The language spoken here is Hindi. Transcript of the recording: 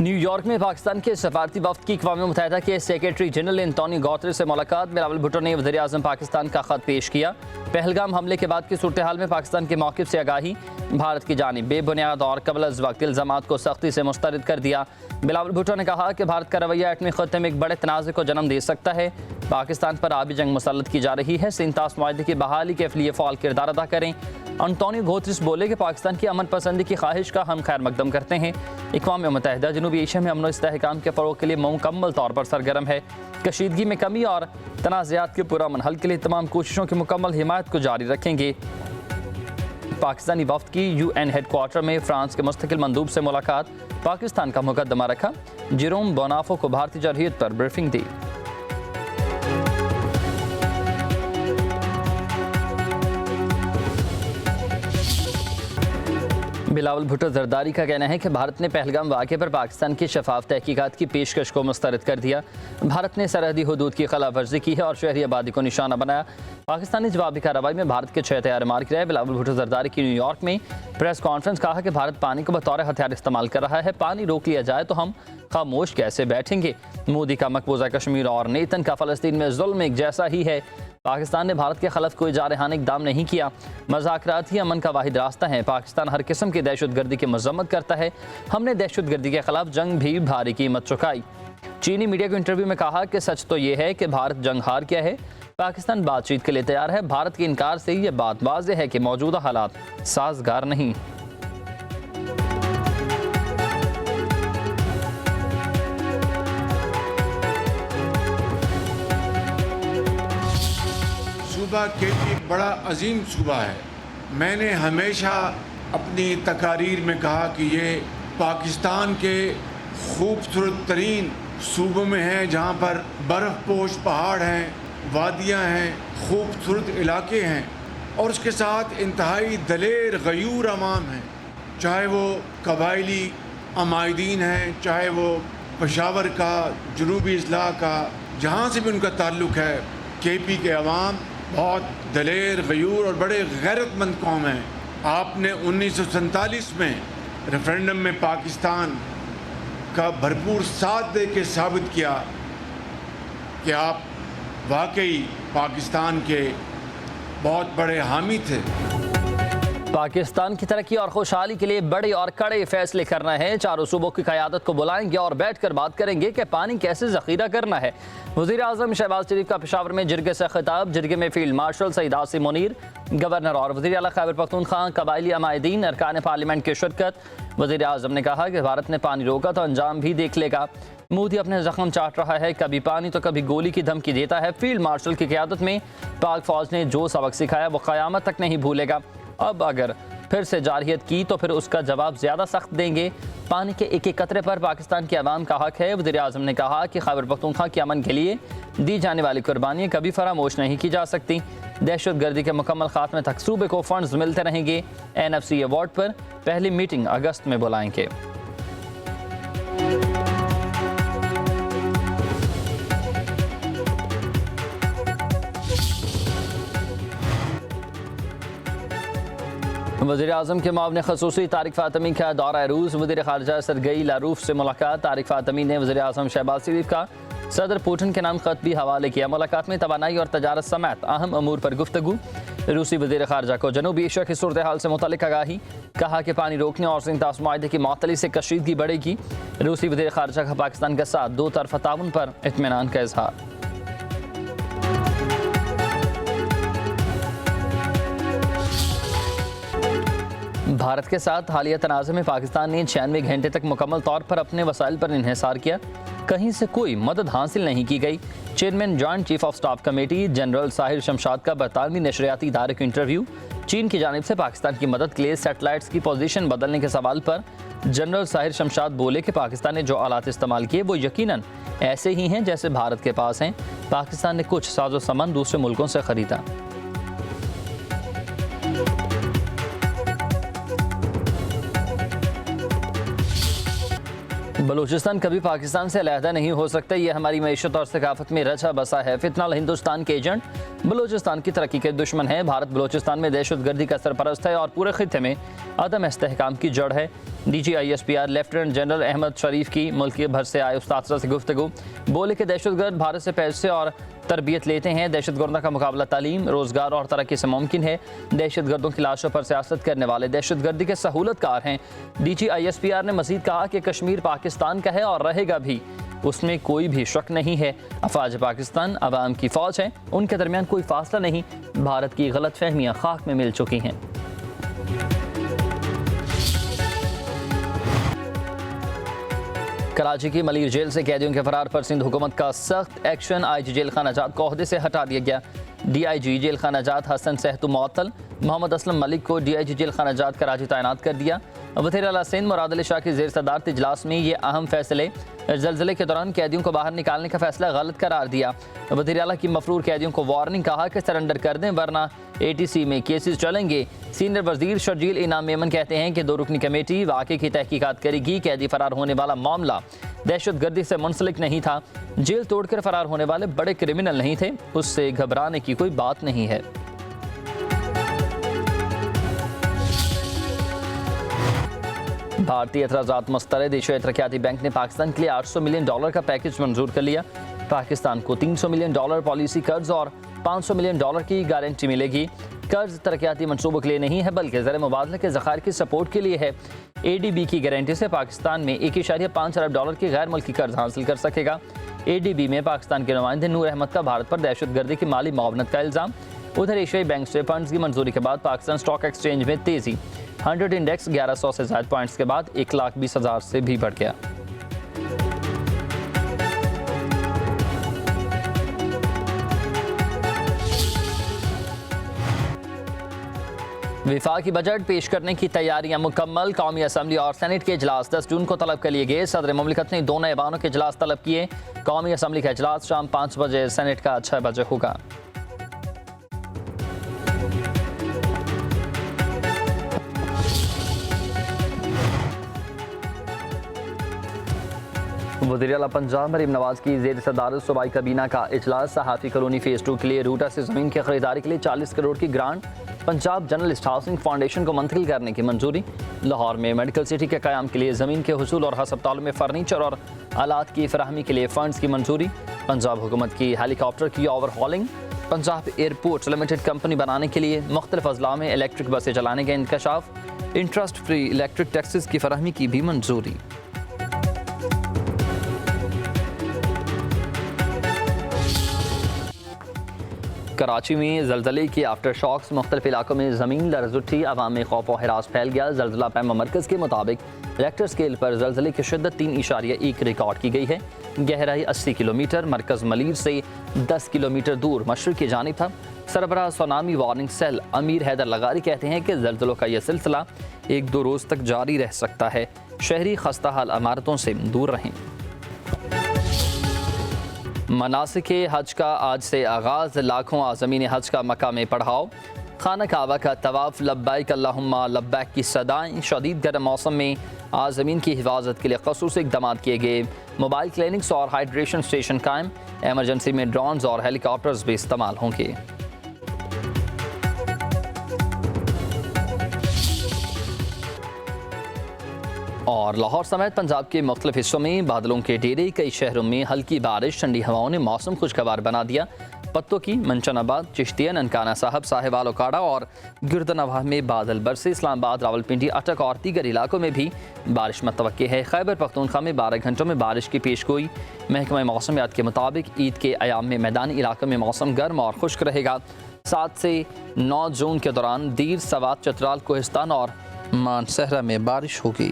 न्यूयॉर्क में पाकिस्तान के सफारती वफ्द की अक़वाम मुत्तहिदा के सेक्रेटरी जनरल एंटोनियो गुतेरेस से मुलाकात। बिलावल भुट्टो ने वज़ीर आज़म पाकिस्तान का ख़त पेश किया। पहलगाम हमले के बाद की सूरत हाल में पाकिस्तान के मौक़िफ़ से आगाही, भारत की जानिब बेबुनियाद और कबल अज़ वक्त इल्ज़ामात को सख्ती से मुस्तरद कर दिया। बिलावल भुट्टो ने कहा कि भारत का रवैया एटमी ख़त्ते में एक बड़े तनाज़े को जन्म दे सकता है। पाकिस्तान पर आबी जंग मुसल्लत की जा रही है। सिंतास मुआहदे की बहाली के लिए फ़ाल किरदार अदा करें। एंटोनियो गुतेरेस बोले कि पाकिस्तान की अमन पसंदी की ख्वाहिश का हम खैर मकदम करते हैं। अक़वाम मुत्तहिदा जनूबी एशिया में अमन व इस्तेहकाम के फ़रोग़ के लिए मुकम्मल तौर पर सरगर्म है। कशीदगी में कमी और तनाज़ात के पुरअमन हल के लिए तमाम कोशिशों की मुकम्मल हिमायत को जारी रखेंगे। पाकिस्तानी वफ्द की UN हेडक्वार्टर में फ्रांस के मुस्तकिल मंदूब से मुलाकात। पाकिस्तान का मुकदमा रखा। जेरोम बोनाफो को भारतीय जरहियत पर ब्रीफिंग दी। बिलावल भुट्टो जरदारी का कहना है कि भारत ने पहलगाम वाक़े पर पाकिस्तान की शफाफ तहकीकात की पेशकश को मुस्तरद कर दिया। भारत ने सरहदी हुदूद की खिलाफ वर्जी की है और शहरी आबादी को निशाना बनाया। पाकिस्तानी जवाबी कार्रवाई में भारत के 6 तैयार मार गिराए। बिलावल भुट्टो जरदारी की न्यूयॉर्क में प्रेस कॉन्फ्रेंस कहा कि भारत पानी को बतौर हथियार इस्तेमाल कर रहा है। पानी रोक लिया जाए तो हम खामोश कैसे बैठेंगे। मोदी का मकबूजा कश्मीर और नेतन का फ़लस्तीन में जुल्म एक जैसा ही है। पाकिस्तान ने भारत के खिलाफ कोई जारहाना इक़दाम नहीं किया। मज़ाकरात ही अमन का वाहिद रास्ता है। पाकिस्तान हर किस्म की दहशतगर्दी की मज़म्मत करता है। हमने दहशतगर्दी के खिलाफ जंग भी भारी कीमत चुकाई। चीनी मीडिया के इंटरव्यू में कहा कि सच तो ये है कि भारत जंग हार गया है। पाकिस्तान बातचीत के लिए तैयार है। भारत के इनकार से यह बात वाज़ेह है कि मौजूदा हालात साजगार नहीं। सूबा केपी एक बड़ा अजीम सूबा है। मैंने हमेशा अपनी तकारीर में कहा कि ये पाकिस्तान के खूबसूरत तरीन सूबों में है, जहाँ पर बर्फ़पोश पहाड़ हैं, वादियाँ हैं, खूबसूरत इलाके हैं और उसके साथ इंतहाई दलेर गयूर अवाम हैं। चाहे वो कबायली अमायदीन हैं, चाहे वो पेशावर का, जनूबी अजला का, जहाँ से भी उनका ताल्लुक़ है। केपी के अवाम बहुत दलेर गयूर और बड़े गैरतमंद कौम हैं। आपने 1947 में रेफरेंडम में पाकिस्तान का भरपूर साथ दे के साबित किया कि आप वाकई पाकिस्तान के बहुत बड़े हामी थे। पाकिस्तान की तरक्की और खुशहाली के लिए बड़े और कड़े फैसले करना है। चारों सूबों की क़यादत को बुलाएंगे और बैठकर बात करेंगे कि पानी कैसे ज़ख़ीरा करना है। वज़ीर आज़म शहबाज शरीफ का पेशावर में जिरगे से खिताब। जिरगे में field marshal Saeed Asim Munir, governor और वज़ीर आला खैबर पख्तूनख्वा, कबायली अमायदीन, अरकान पार्लियामेंट की शिरकत। वज़ीर आज़म ने कहा कि भारत ने पानी रोका तो अंजाम भी देख लेगा। मोदी अपने जख्म चाट रहा है, कभी पानी तो कभी गोली की धमकी देता है। फील्ड मार्शल की क़यादत में पाक फ़ौज ने जो सबक सिखाया वो क़यामत तक नहीं भूलेगा। अब अगर फिर से जारहियत की तो फिर उसका जवाब ज़्यादा सख्त देंगे। पानी के एक एक कतरे पर पाकिस्तान के अवाम का हक है। वज़ीर आज़म ने कहा कि खैबर पख्तूनख्वा के अमन के लिए दी जाने वाली कुर्बानियाँ कभी फरामोश नहीं की जा सकती। दहशतगर्दी के मुकम्मल खात्मे तक सूबे को फंड्स मिलते रहेंगे। NFC अवार्ड पर पहली मीटिंग अगस्त में बुलाएंगे। वज़ीर आज़म के मुआविन ख़ुसूसी तारिक फ़ातमी का दौरा रूस। वज़ीर ख़ारजा सरगई लारूफ से मुलाकात। तारिक फ़ातमी ने वज़ीर आज़म शहबाज शरीफ का सदर पुतिन के नाम ख़त भी हवाले किया। मुलाकात में तवानाई और तजारत समेत अहम अमूर पर गुफ्तगू। रूसी वज़ीर ख़ारजा को जनूबी एशिया की सूरत हाल से मुतल्लिक़ आगाही। कहा कि पानी रोकने और सिंतास मुआहदे की मअतली से कशीदगी बढ़ेगी। रूसी वज़ीर ख़ारजा का पाकिस्तान के साथ दो तरफ़ा ताउन पर इत्मीनान का इज़हार। भारत के साथ हालिया तनाज़े में पाकिस्तान ने 96 घंटे तक मुकम्मल तौर पर अपने वसाइल पर इन्हिसार किया। कहीं से कोई मदद हासिल नहीं की गई। Chairman joint chief of staff committee general Sahir Shamshad का बरतानवी नशरियाती इदारे को इंटरव्यू। चीन की जानिब से पाकिस्तान की मदद के लिए सैटेलाइट्स की पोजीशन बदलने के सवाल पर जनरल साहिर शमशाद बोले कि पाकिस्तान ने जो आलात इस्तेमाल किए वो यकीनन ऐसे ही हैं जैसे भारत के पास हैं। पाकिस्तान ने कुछ साजो सामान दूसरे मुल्कों से ख़रीदा। बलूचिस्तान कभी पाकिस्तान से अलहदा नहीं हो सकता। ये हमारी मईशत और सकाफत में रचा बसा है। फितनाल हिंदुस्तान के एजेंट बलूचिस्तान की तरक्की के दुश्मन है। भारत बलूचिस्तान में दहशतगर्दी का सरपरस्त है और पूरे खित्ते में अदम इस्तेहकाम की जड़ है। DGISPR लेफ्टिनेंट जनरल अहमद शरीफ की मुल्क भर से आए उस्ताद से गुफ्तगू, बोले कि दहशतगर्द भारत से पैसे और तरबियत लेते हैं। दहशतगर्दों का मुकाबला तालीम, रोज़गार और तरक्की से मुमकिन है। दहशतगर्दों की लाशों पर सियासत करने वाले दहशतगर्दी के सहूलतकार हैं। DGISPR ने मज़ीद कहा कि कश्मीर पाकिस्तान का है और रहेगा भी, उसमें कोई भी शक नहीं है। अफवाज पाकिस्तान अवाम की फ़ौज है, उनके दरमियान कोई फासला नहीं। भारत की गलत फहमियाँ खाक में मिल चुकी हैं। कराची की मलिर जेल से कैदियों के फरार पर सिंध हुकूमत का सख्त एक्शन। IG जेल खाना जात को ओहदे से हटा दिया गया। DIG जेल खाना जात हसन सहतु मुअत्तल, मोहम्मद असलम मलिक को DIG जेल खाना जात कराची तैनात कर दिया। वज़ीर आला सिंध मुराद अली शाह की ज़ेर सदारत इजलास में ये अहम फैसले। ज़लज़ले के दौरान कैदियों को बाहर निकालने का फैसला गलत करार दिया। वज़ीर आला की मफरूर कैदियों को वार्निंग, कहा कि सरेंडर कर दें वरना ATC में केसेस चलेंगे। सीनियर वज़ीर शर्जील इनाम मेमन कहते हैं कि 2 रुकनी कमेटी वाक़े की तहकीकात करेगी। कैदी फरार होने वाला मामला दहशतगर्दी से मुंसलिक नहीं था। जेल तोड़कर फरार होने वाले बड़े क्रिमिनल नहीं थे, उससे घबराने की कोई बात नहीं है। भारतीय एतराज़ात मुस्तरद। एशियाई तरक्याती बैंक ने पाकिस्तान के लिए $800 मिलियन का पैकेज मंजूर कर लिया। पाकिस्तान को $300 मिलियन पॉलिसी कर्ज और $500 मिलियन की गारंटी मिलेगी। कर्ज तरक्याती मनसूबों के लिए नहीं है, बल्कि ज़र मुबादला के ज़खायर की सपोर्ट के लिए है। ADB की गारंटी से पाकिस्तान में $1.5 अरब की गैर मुल्की कर्ज हासिल कर सकेगा। ADB में पाकिस्तान के नुमाइंदे नूर अहमद का भारत पर दहशतगर्दी की माली मुआवनत का इल्ज़ाम। उधर एशियाई बैंक से फंड्स की मंजूरी के बाद पाकिस्तान स्टॉक एक्सचेंज में तेज़ी। 100 इंडेक्स 1100 से ज़ायद पॉइंट्स के बाद 1,20,000 से भी बढ़ गया। विफाकी बजट पेश करने की तैयारियां मुकम्मल। कौमी असम्बली और सेनेट के इजलास 10 जून को तलब कर लिए गए। सदर मुमलिकत ने दोनों ऐवानों के इजलास तलब किए। कौमी असम्बली का इजलास शाम 5 बजे, सेनेट का 6 बजे होगा। वज़ीर आला पंजाब मरीम नवाज की ज़ेर सदारत सूबाई काबीना का इजलास। सहाफ़ी कॉलोनी फ़ेज़ 2 के लिए रूटा से ज़मीन की खरीदारी के लिए 40 करोड़ की grant Punjab journalist housing foundation को मुंतकिल करने की मंजूरी। लाहौर में मेडिकल सिटी के क़याम के लिए ज़मीन के हुसूल और हस्पतालों में फर्नीचर और आलात की फराहमी के लिए फ़ंड्स की मंजूरी। पंजाब हुकूमत की हेलीकॉप्टर की overhauling. Punjab airport limited company बनाने के लिए मुख्तलिफ अजला में इलेक्ट्रिक बसें चलाने का इंकशाफ। इंटरेस्ट फ्री इलेक्ट्रिक टैक्सेस की फराहमी की भी मंजूरी। कराची में ज़लज़ले के आफ्टर शॉक्स। मुख्तलिफ इलाकों में ज़मीन लर्ज़ उठी, अवाम में खौफ और हिरास फैल गया। ज़लज़ला पैमा मरकज़ के मुताबिक रेक्टर स्केल पर ज़लज़ले की शिद्दत 3.1 रिकॉर्ड की गई है। गहराई 80 किलोमीटर। मरकज़ मलीर से 10 किलोमीटर दूर मशरिक़ की जानिब था। सरबराह सुनामी वार्निंग सेल अमीर हैदर लगारी कहते हैं कि ज़लज़लों का यह सिलसिला 1-2 रोज़ तक जारी रह सकता है। शहरी खस्ता हाल इमारतों से दूर रहें। मनासिक हज का आज से आगाज़। लाखों आज़मीन हज का मक्का में पढ़ाओ। खाना काबा का तवाफ़, लब्बैक अल्लाहुम्मा लब्बैक की सदाएं। शदीद गर्म मौसम में आज़मीन की हिफाजत के लिए ख़ुसूसी इक़दामात किए गए। मोबाइल क्लिनिक्स और हाइड्रेशन स्टेशन कायम। एमरजेंसी में ड्रोन्स और हेलीकॉप्टर्स भी इस्तेमाल होंगे। और लाहौर समेत पंजाब के मुख्तलिफ हिस्सों में बादलों के डेरे। कई शहरों में हल्की बारिश। ठंडी हवाओं ने मौसम खुशगवार बना दिया। पत्तों की मंचनाबाद, चिश्तिया, ननकाना साहब, साहिवाल, ओकाड़ा और गिरदनवाह में बादल बरसे। इस्लामाबाद, रावलपिंडी, अटक और दीगर इलाकों में भी बारिश मुतवक्की है। खैबर पख्तूनख्वा में 12 घंटों में बारिश की पेशगोई। महकमा मौसमियात के मुताबिक ईद के अयाम में मैदानी इलाकों में मौसम गर्म और खुश्क रहेगा। 7 से 9 जून के दौरान दीर, सवात, चतराल, कोहिस्तान और मानसहरा में बारिश होगी।